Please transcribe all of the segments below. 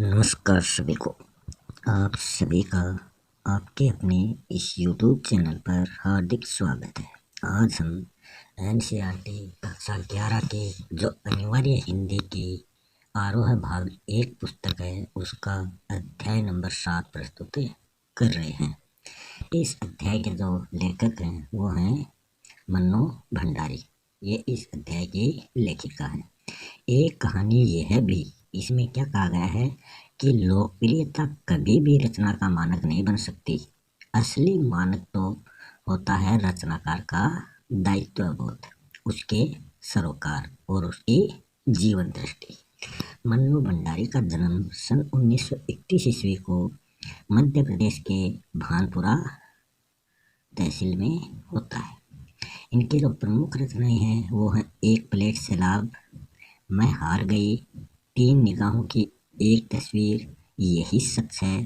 नमस्कार सभी को। आप सभी का आपके अपने इस YouTube चैनल पर हार्दिक स्वागत है। आज हम NCERT कक्षा 11 के जो अनिवार्य हिंदी की आरोह भाग 1 पुस्तक है उसका अध्याय नंबर 7 प्रस्तुत कर रहे हैं। इस अध्याय के जो लेखक हैं वो हैं मन्नू भंडारी। ये इस अध्याय की लेखिका है। एक कहानी यह भी इसमें क्या कहा गया है कि लोकप्रियता कभी भी रचना का मानक नहीं बन सकती। असली मानक तो होता है रचनाकार का दायित्व बोध, उसके सरोकार और उसकी जीवन दृष्टि। मन्नू भंडारी का जन्म सन 1931 ईस्वी को मध्य प्रदेश के भानपुरा तहसील में होता है। इनकी जो प्रमुख रचनाएं हैं वो है एक प्लेट सैलाब, मैं हार गई, 3 निगाहों की एक तस्वीर, यही सच है,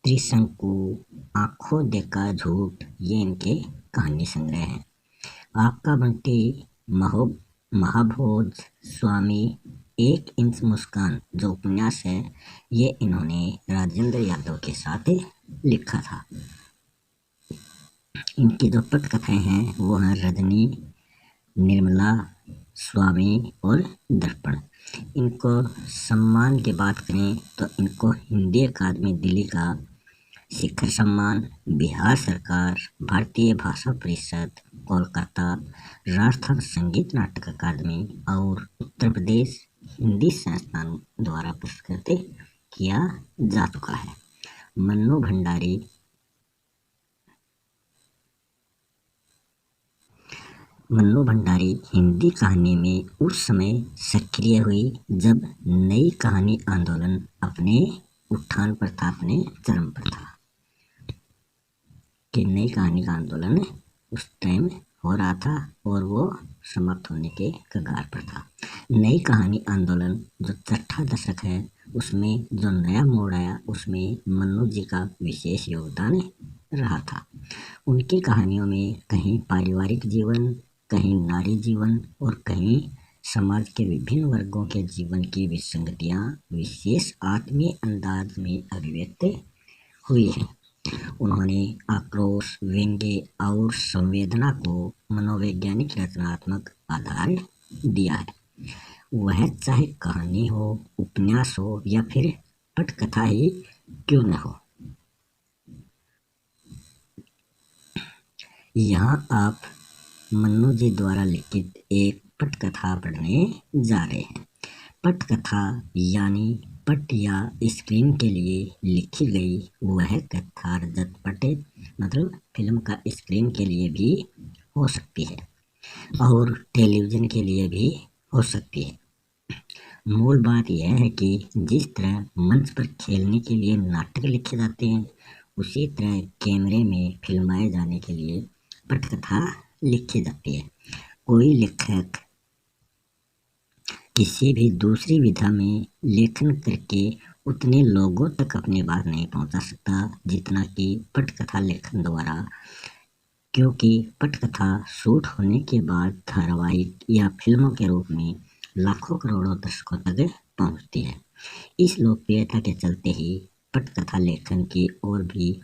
त्रिशंकु, आंखों देखा झूठ, ये इनके कहानी संग्रह हैं। आपका बंटी, महाभोज, स्वामी, 1 इंच मुस्कान जो उपन्यास है ये इन्होंने राजेंद्र यादव के साथ लिखा था। इनकी जो पटकथाएं हैं वो हैं रजनी, निर्मला, स्वामी और दर्पण। इनको सम्मान की बात करें तो इनको हिंदी अकादमी दिल्ली का शिखर सम्मान, बिहार सरकार, भारतीय भाषा परिषद कोलकाता, राजस्थान संगीत नाटक अकादमी और उत्तर प्रदेश हिंदी संस्थान द्वारा पुरस्कृत किया जा चुका है। मन्नू भंडारी हिंदी कहानी में उस समय सक्रिय हुई जब नई कहानी आंदोलन अपने उत्थान पर था, अपने चरम पर था। कि नई कहानी का आंदोलन उस टाइम हो रहा था और वो समाप्त होने के कगार पर था। नई कहानी आंदोलन जो छठा दशक है उसमें जो नया मोड़ आया उसमें मन्नू जी का विशेष योगदान रहा था। उनकी कहानियों में कहीं पारिवारिक जीवन, कहीं नारी जीवन और कहीं समाज के विभिन्न वर्गों के जीवन की विसंगतियां विशेष आत्मीय अंदाज में अभिव्यक्त हुई हैं। उन्होंने आक्रोश, व्यंग्य और संवेदना को मनोवैज्ञानिक रचनात्मक आधार दिया है। वह चाहे कहानी हो, उपन्यास हो या फिर पटकथा ही क्यों न हो। यहाँ आप मन्नू जी द्वारा लिखित एक पटकथा पढ़ने जा रहे हैं। पटकथा यानी पट या स्क्रीन के लिए लिखी गई वह कथा रजत पट मतलब फिल्म का स्क्रीन के लिए भी हो सकती है और टेलीविज़न के लिए भी हो सकती है। मूल बात यह है कि जिस तरह मंच पर खेलने के लिए नाटक लिखे जाते हैं उसी तरह कैमरे में फिल्माए जाने के लिए पटकथा लिखी जाती है। कोई लेखक किसी भी दूसरी विधा में लेखन करके उतने लोगों तक अपनी बात नहीं पहुंचा सकता जितना कि पटकथा लेखन द्वारा, क्योंकि पटकथा शूट होने के बाद धारावाहिक या फिल्मों के रूप में लाखों करोड़ों दर्शकों तक पहुंचती है। इस लोकप्रियता के चलते ही पटकथा लेखन की ओर भी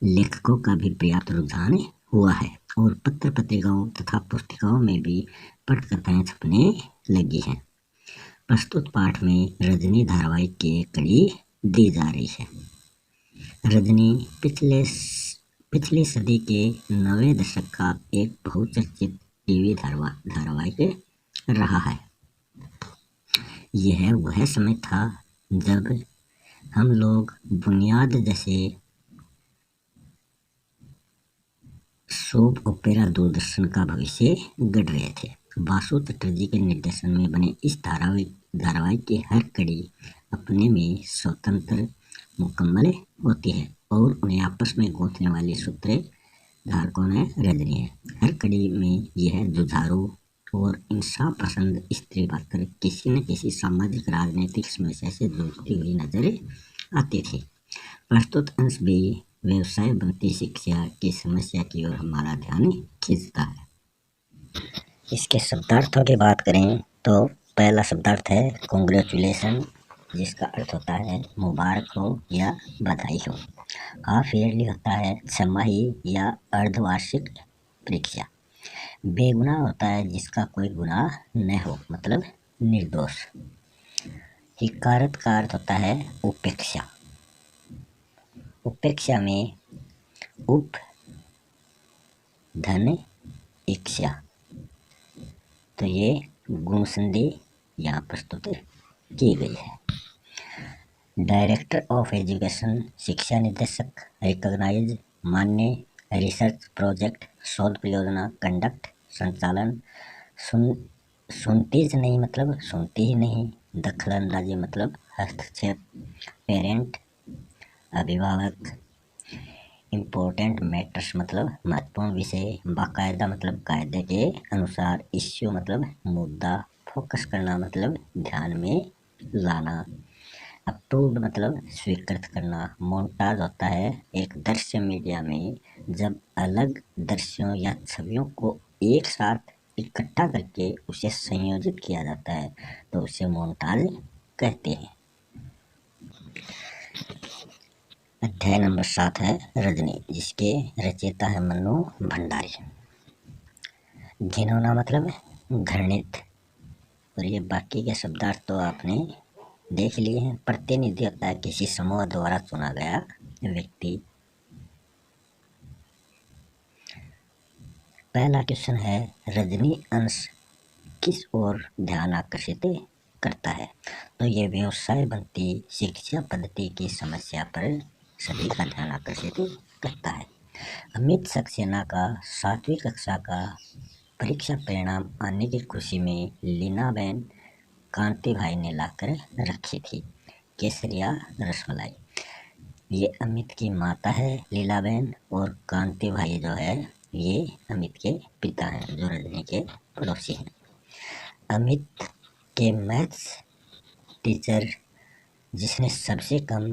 लेखकों का भी पर्याप्त रुझान हुआ है और पत्र पत्रिकाओं तथा पुस्तिकाओं में भी पटकथाएं छपने लगी हैं। प्रस्तुत पाठ में रजनी धारावाहिक की एक कड़ी दी जा रही है। रजनी पिछली सदी के 90वें दशक का एक बहुचर्चित टीवी धारावाहिक रहा है। यह वह समय था जब हम लोग बुनियाद जैसे सोप ओपेरा दूरदर्शन का भविष्य गढ़ रहे थे। वासु चटर्जी के निर्देशन में बने इस धारावाहिक की हर कड़ी अपने में स्वतंत्र मुकम्मल होती है और उन्हें आपस में गूंथने वाली सूत्रधार कौन है? रजनी है। हर कड़ी में यह जुझारू और इंसाफ पसंद स्त्री पात्र किसी न किसी सामाजिक राजनीतिक समस्या से जूझती हुई नजर आती थी। प्रस्तुत अंश भी व्यवसाय बनती शिक्षा की समस्या की ओर हमारा ध्यान खींचता है। इसके शब्दार्थों की बात करें तो पहला शब्दार्थ है कॉन्ग्रेचुलेशन, जिसका अर्थ होता है मुबारक हो या बधाई हो। हाफ ईयरली होता है छमाही या अर्धवार्षिक परीक्षा। बेगुनाह होता है जिसका कोई गुनाह न हो, मतलब निर्दोष। हिकारत का अर्थ होता है उपेक्षा। उपेक्षा में उप धन इक्षा, तो ये गुण संधि यहाँ प्रस्तुत की गई है। डायरेक्टर ऑफ एजुकेशन, शिक्षा निदेशक, रिकॉग्नाइज, मान्य, रिसर्च प्रोजेक्ट, शोध परियोजना, कंडक्ट, संचालन, सुनती नहीं मतलब सुनती ही नहीं, दखलंदाजी मतलब हस्तक्षेप, पेरेंट अभिभावक, इम्पोर्टेंट मैटर्स मतलब महत्वपूर्ण विषय, बाकायदा मतलब कायदे के अनुसार, इश्यू मतलब मुद्दा, फोकस करना मतलब ध्यान में लाना, अप्रूव्ड मतलब स्वीकृत करना। मोन्टाज होता है एक दृश्य मीडिया में जब अलग दृश्यों या छवियों को एक साथ इकट्ठा करके उसे संयोजित किया जाता है, तो उसे मोन्टाज कहते हैं। अध्याय नंबर 7 है रजनी, जिसके रचयिता है मन्नू भंडारी। घिनौना मतलब घृणित, और ये बाकी के शब्दार्थ तो आपने देख लिए हैं। प्रतिनिधि होता है किसी समूह द्वारा चुना गया व्यक्ति। पहला क्वेश्चन है रजनी अंश किस ओर ध्यान आकर्षित करता है, तो ये व्यवसाय बनती शिक्षा पद्धति की समस्या पर सभी का ध्यान आकर्षित करता है। अमित सक्सेना का 7वीं कक्षा का परीक्षा परिणाम आने की खुशी में लीनाबेन कांति भाई ने लाकर रखी थी केसरिया रसमलाई। ये अमित की माता है लीलाबेन, और कांति भाई जो है ये अमित के पिता हैं, जो रजनी के पड़ोसी हैं। अमित के मैथ्स टीचर जिसने सबसे कम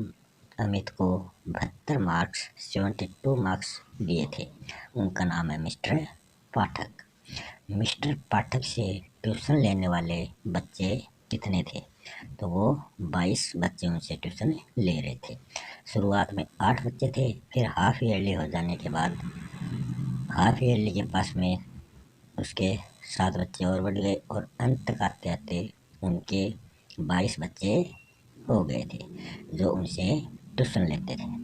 अमित को 72 मार्क्स 72 मार्क्स दिए थे, उनका नाम है मिस्टर पाठक। मिस्टर पाठक से ट्यूशन लेने वाले बच्चे कितने थे, तो वो 22 बच्चे उनसे ट्यूशन ले रहे थे। शुरुआत में 8 बच्चे थे, फिर हाफ ईयरली हो जाने के बाद हाफ ईयरली के पास में उसके 7 बच्चे और बढ़ गए, और अंत तक आते आते उनके 22 बच्चे हो गए थे जो उनसे ट्यूशन लेते थे।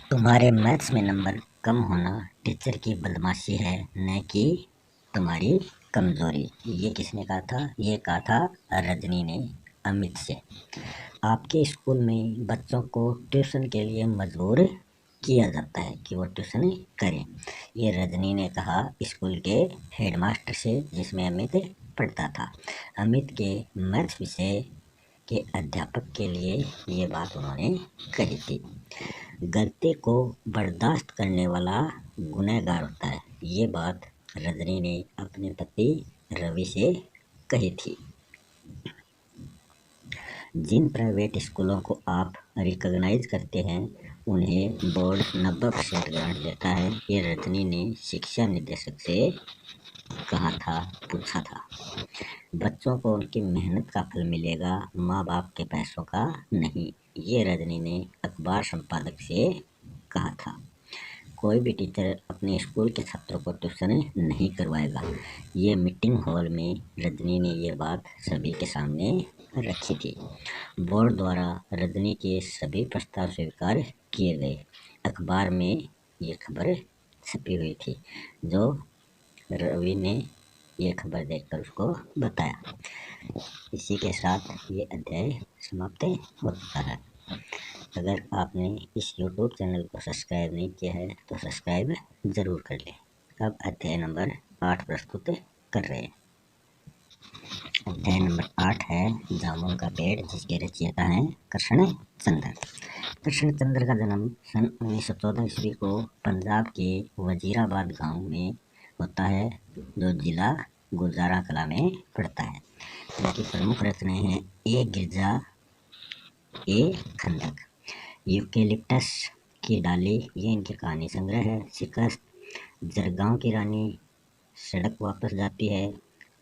तुम्हारे मैथ्स में नंबर कम होना टीचर की बदमाशी है, न कि तुम्हारी कमजोरी। ये किसने कहा था? ये कहा था रजनी ने अमित से। आपके स्कूल में बच्चों को ट्यूशन के लिए मजबूर किया जाता है कि वो ट्यूशन करें, ये रजनी ने कहा स्कूल के हेडमास्टर से, जिसमें अमित पढ़ता था। अमित के मैथ्स विषय के अध्यापक के लिए ये बात उन्होंने कही थी। गलती को बर्दाश्त करने वाला गुनहगार होता है, ये बात रजनी ने अपने पति रवि से कही थी। जिन प्राइवेट स्कूलों को आप रिकॉग्नाइज करते हैं उन्हें बोर्ड 90% ग्रांट देता है, ये रजनी ने शिक्षा निदेशक से कहा था, पूछा था। बच्चों को उनकी मेहनत का फल मिलेगा, माँ बाप के पैसों का नहीं, ये रजनी ने अखबार संपादक से कहा था। कोई भी टीचर अपने स्कूल के छात्रों को ट्यूशन नहीं करवाएगा, ये मीटिंग हॉल में रजनी ने ये बात सभी के सामने रखी थी। बोर्ड द्वारा रजनी के सभी प्रस्ताव स्वीकार किए गए। अखबार में ये खबर छपी हुई थी, जो रवि ने ये खबर देखकर उसको बताया। इसी के साथ ये अध्याय समाप्त होता है। अगर आपने इस YouTube चैनल को सब्सक्राइब नहीं किया है तो सब्सक्राइब जरूर कर लें। अब अध्याय नंबर 8 प्रस्तुत कर रहे हैं। अध्याय नंबर 8 है जामुन का पेड़, जिसके रचयिता हैं कृष्ण चंद्र। कृष्ण चंद्र का जन्म सन 1914 ईस्वी को पंजाब के वजीराबाद गांव में होता है, जो जिला गुजरात कला में पड़ता है। इनकी प्रमुख रचनाएं हैं ए गिरजा, ए खंडक, यूकेलिप्टस की डाली, ये इनकी कहानी संग्रह है। शिकस्त, जरगांव की रानी, सड़क वापस जाती है,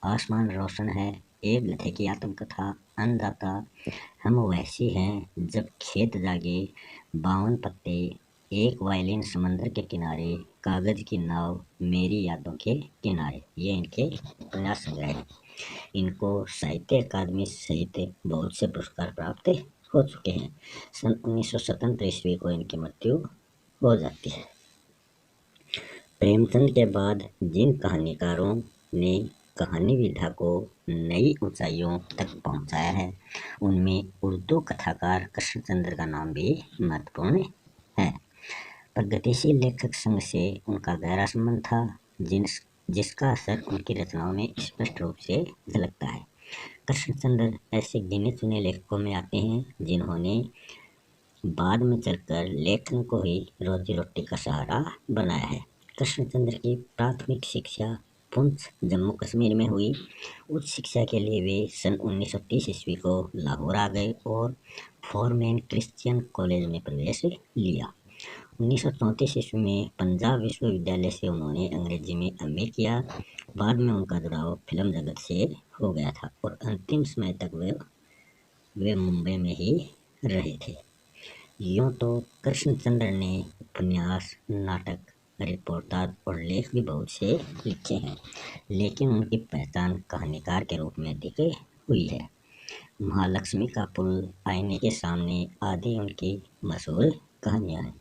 आसमान रोशन है, एक गधे की आत्मकथा, अन्नदाता। हम वैसी हैं जब खेत जागे, 52 पत्ते, एक वायलिन समंदर के किनारे, कागज की नाव मेरी यादों के किनारे। ये इनके उपन्यास संग्रह हैं। इनको साहित्य अकादमी सहित बहुत से पुरस्कार प्राप्त हो चुके हैं। सन 1977 ईस्वी को इनकी मृत्यु हो जाती है। प्रेमचंद के बाद जिन कहानीकारों ने कहानी विधा को नई ऊंचाइयों तक पहुंचाया है, उनमें उर्दू कथाकार कृष्णचंद्र का नाम भी महत्वपूर्ण है। प्रगतिशील लेखक संघ से उनका गहरा संबंध था, जिसका असर उनकी रचनाओं में स्पष्ट रूप से झलकता है। कृष्णचंद्र ऐसे गिने चुने लेखकों में आते हैं जिन्होंने बाद में चलकर लेखन को ही रोजी रोटी का सहारा बनाया है। कृष्णचंद्र की प्राथमिक शिक्षा पुंछ, जम्मू कश्मीर में हुई। उच्च शिक्षा के लिए वे सन 1930 ईस्वी को लाहौर आ गए और फोरमैन क्रिश्चियन कॉलेज में प्रवेश लिया। 1934 ईस्वी में पंजाब विश्वविद्यालय से उन्होंने अंग्रेजी में एमए किया। बाद में उनका जुड़ाव फिल्म जगत से हो गया था और अंतिम समय तक वे मुंबई में ही रहे थे। यूं तो कृष्णचंद्र ने उपन्यास, नाटक, रिपोर्टाज और लेख भी बहुत से लिखे हैं, लेकिन उनकी पहचान कहानीकार के रूप में अधिक हुई है। महालक्ष्मी का पुल, आईने के सामने आदि उनकी मशहूर कहानियां हैं।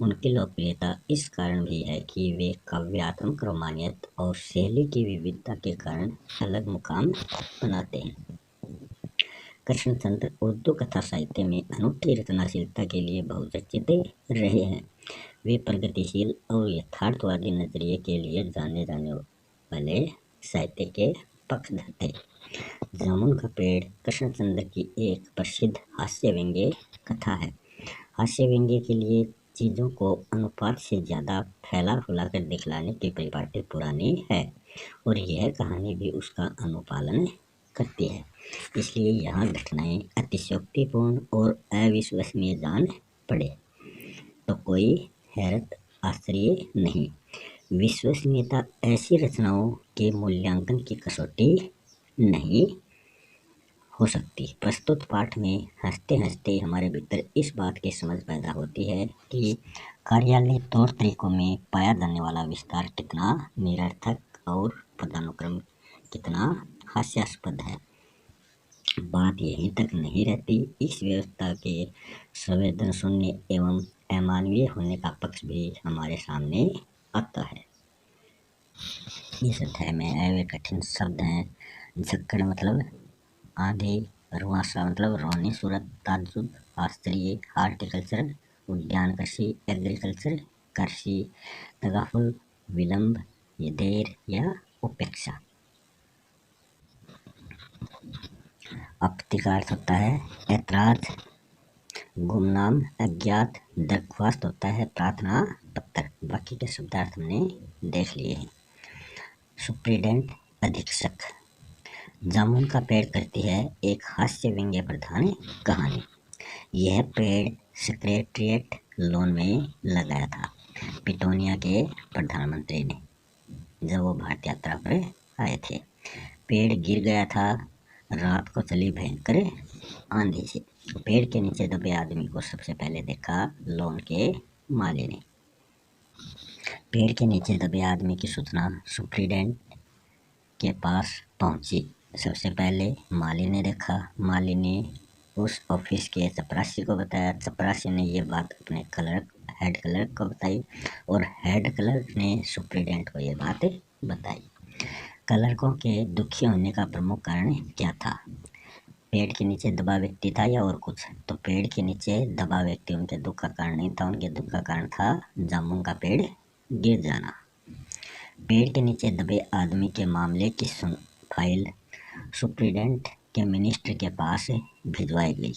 उनकी लोकप्रियता इस कारण भी है कि वे काव्यात्मक रोमानियत और शैली की विविधता के कारण अलग मुकाम बनाते हैं। कृष्णचंद्र उर्दू कथा साहित्य में अनूठी रचनाशीलता के लिए बहुचर्चित रहे हैं। वे प्रगतिशील और यथार्थवादी नजरिए के लिए जाने जाने वाले साहित्य के पक्षधर थे। जामुन का पेड़ कृष्णचंद्र की एक प्रसिद्ध हास्य व्यंग्य कथा है। हास्य व्यंग्य के लिए चीजों को अनुपात से ज्यादा फैला फुलाकर दिखलाने की परिपाटी पुरानी है और यह कहानी भी उसका अनुपालन करती है। इसलिए यहाँ घटनाएं अतिशयोक्तिपूर्ण और अविश्वसनीय जान पड़े तो कोई हैरत आश्चर्य नहीं। विश्वसनीयता ऐसी रचनाओं के मूल्यांकन की कसौटी नहीं हो सकती। प्रस्तुत पाठ में हंसते हंसते हमारे भीतर इस बात की समझ पैदा होती है कि कार्यालय तौर तरीकों में पाया जाने वाला विस्तार कितना निरर्थक और पदानुक्रम कितना हास्यास्पद है। बात यहीं तक नहीं रहती, इस व्यवस्था के संवेदन शून्य एवं अमानवीय होने का पक्ष भी हमारे सामने आता है। इस अध्याय में ऐसे कठिन शब्द हैं। झक्कड़ मतलब आंधी, रुआसा मतलब रोनी सूरत, ताज्जुब आश्चर्य, हार्टिकल्चर उद्यान कृषि, एग्रीकल्चर कृषि, तगाफुल विलंब या देर या उपेक्षा। आपत्ति का अर्थ होता है ऐतराज, गुमनाम, अज्ञात, दरख्वास्त होता है प्रार्थना पत्र। बाकी के शब्दार्थ हमने देख लिए हैं। सुप्रिटेंडेंट, अधीक्षक। जामुन का पेड़ करती है एक हास्य व्यंग्य प्रधान कहानी। यह पेड़ सेक्रेटेरिएट लॉन में लगाया था पिटोनिया के प्रधानमंत्री ने जब वो भारत यात्रा पर आए थे। पेड़ गिर गया था, रात को चली भयंकर आंधी से। पेड़ के नीचे दबे आदमी को सबसे पहले देखा लॉन के माली ने। पेड़ के नीचे दबे आदमी की सूचना सुप्रिटेंडेंट के पास पहुंची। सबसे पहले माली ने देखा। माली ने उस ऑफिस के चपरासी को बताया। चपरासी ने ये बात अपने हेड क्लर्क को बताई और हेड क्लर्क ने सुप्रिटेंडेंट को ये बात बताई। क्लर्कों के दुखी होने का प्रमुख कारण क्या था? पेड़ के नीचे दबा व्यक्ति था या और कुछ? तो पेड़ के नीचे दबा व्यक्ति उनके दुख का कारण नहीं था, उनके दुख का कारण था जामुन का पेड़ गिर जाना। पेड़ के नीचे दबे आदमी के मामले की फाइल सुप्रिटेंडेंट के मिनिस्टर के पास भिजवाई गई।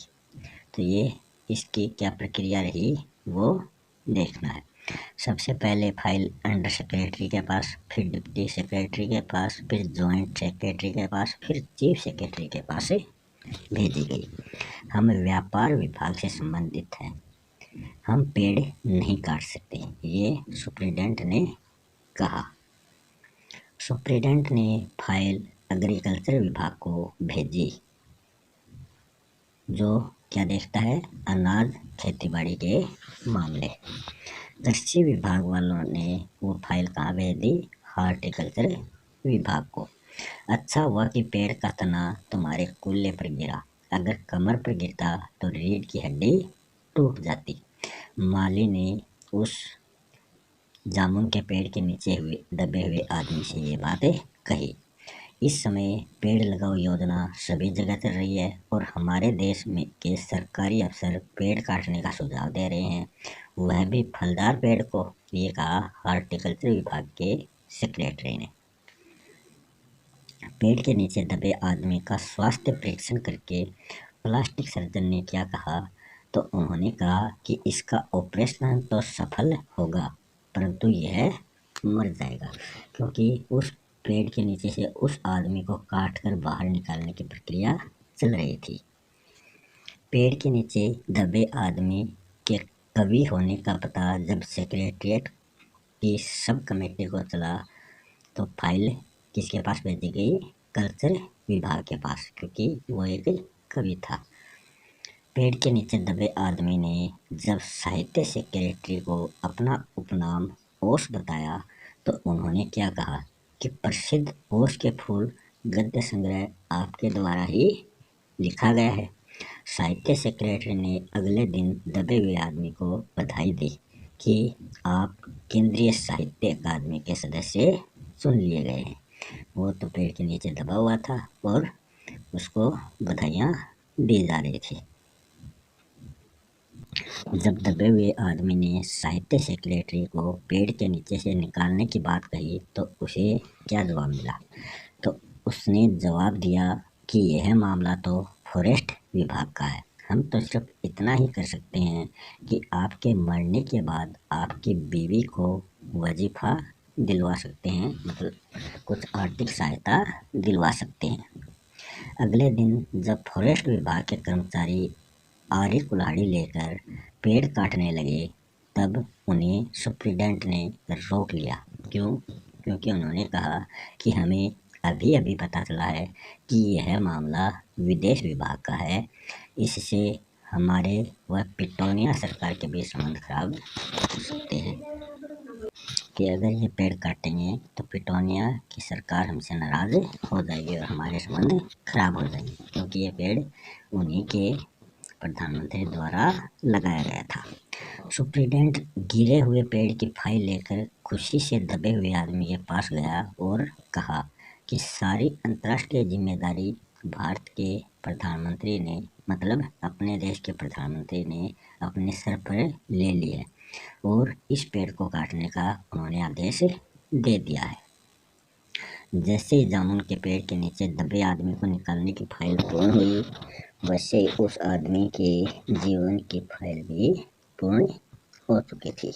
तो ये इसकी क्या प्रक्रिया रही वो देखना है। सबसे पहले फाइल अंडर सेक्रेटरी के पास, फिर डिप्टी सेक्रेटरी के पास, फिर जॉइंट सेक्रेटरी के पास, फिर चीफ सेक्रेटरी के पास भेजी गई। हम व्यापार विभाग से संबंधित हैं, हम पेड़ नहीं काट सकते, ये सुप्रिटेंडेंट ने कहा। सुप्रिटेंडेंट ने फाइल एग्रीकल्चर विभाग को भेजी, जो क्या देखता है, अनाज खेतीबाड़ी के मामले। कृषि विभाग वालों ने वो फाइल कहाँ भेज दी, हॉर्टिकल्चर विभाग को। अच्छा हुआ कि पेड़ का तना तुम्हारे कूल्हे पर गिरा, अगर कमर पर गिरता तो रीढ़ की हड्डी टूट जाती। माली ने उस जामुन के पेड़ के नीचे दबे हुए आदमी से ये बातें कही। इस समय पेड़ लगाओ योजना सभी जगह चल रही है और हमारे देश में के सरकारी अफसर पेड़ काटने का सुझाव दे रहे हैं, वह भी फलदार पेड़ को। ये कहा हॉर्टिकल्चर विभाग के सेक्रेटरी ने। पेड़ के नीचे दबे आदमी का स्वास्थ्य परीक्षण करके प्लास्टिक सर्जन ने क्या कहा, तो उन्होंने कहा कि इसका ऑपरेशन तो सफल होगा, परंतु यह मर जाएगा, क्योंकि उस पेड़ के नीचे से उस आदमी को काटकर बाहर निकालने की प्रक्रिया चल रही थी। पेड़ के नीचे दबे आदमी के कवि होने का पता जब सेक्रेटरिएट की सब कमेटी को चला, तो फाइल किसके पास भेजी गई, कल्चर विभाग के पास, क्योंकि वो एक कवि था। पेड़ के नीचे दबे आदमी ने जब साहित्य सेक्रेटरी को अपना उपनाम ओश बताया, तो उन्होंने क्या कहा कि प्रसिद्ध ओश के फूल गद्य संग्रह आपके द्वारा ही लिखा गया है। साहित्य सेक्रेटरी ने अगले दिन दबे हुए आदमी को बधाई दी कि आप केंद्रीय साहित्य अकादमी के सदस्य चुन लिए गए हैं। वो तो पेड़ के नीचे दबा हुआ था और उसको बधाइयाँ दी जा रही थी। जब दबे हुए आदमी ने साहित्य सेक्रेटरी को पेड़ के नीचे से निकालने की बात कही, तो उसे क्या जवाब मिला, तो उसने जवाब दिया कि यह मामला तो फॉरेस्ट विभाग का है, हम तो सिर्फ इतना ही कर सकते हैं कि आपके मरने के बाद आपकी बीवी को वजीफा दिलवा सकते हैं, मतलब कुछ आर्थिक सहायता दिलवा सकते हैं। अगले दिन जब फॉरेस्ट विभाग के कर्मचारी आरी कुल्हाड़ी लेकर पेड़ काटने लगे, तब उन्हें सुप्रीडेंट ने रोक लिया। क्यों? क्योंकि उन्होंने कहा कि हमें अभी अभी पता चला है कि यह मामला विदेश विभाग का है, इससे हमारे व पिटोनिया सरकार के बीच संबंध खराब हो सकते हैं, कि अगर ये पेड़ काटेंगे तो पिटोनिया की सरकार हमसे नाराज हो जाएगी और हमारे संबंध खराब हो जाएंगे, क्योंकि ये पेड़ उन्हीं के प्रधानमंत्री द्वारा लगाया गया था। सुप्रीडेंट गिरे हुए पेड़ की फाइल लेकर खुशी से दबे हुए आदमी के पास गया और कहा कि सारी अंतर्राष्ट्रीय जिम्मेदारी भारत के प्रधानमंत्री ने, मतलब अपने देश के प्रधानमंत्री ने अपने सर पर ले ली है और इस पेड़ को काटने का उन्होंने आदेश दे दिया है। जैसे ही जामुन के पेड़ के नीचे दबे आदमी को निकालने की फाइल पूर्ण हुई, वैसे उस आदमी के जीवन की फाइल भी पूर्ण हो चुकी थी।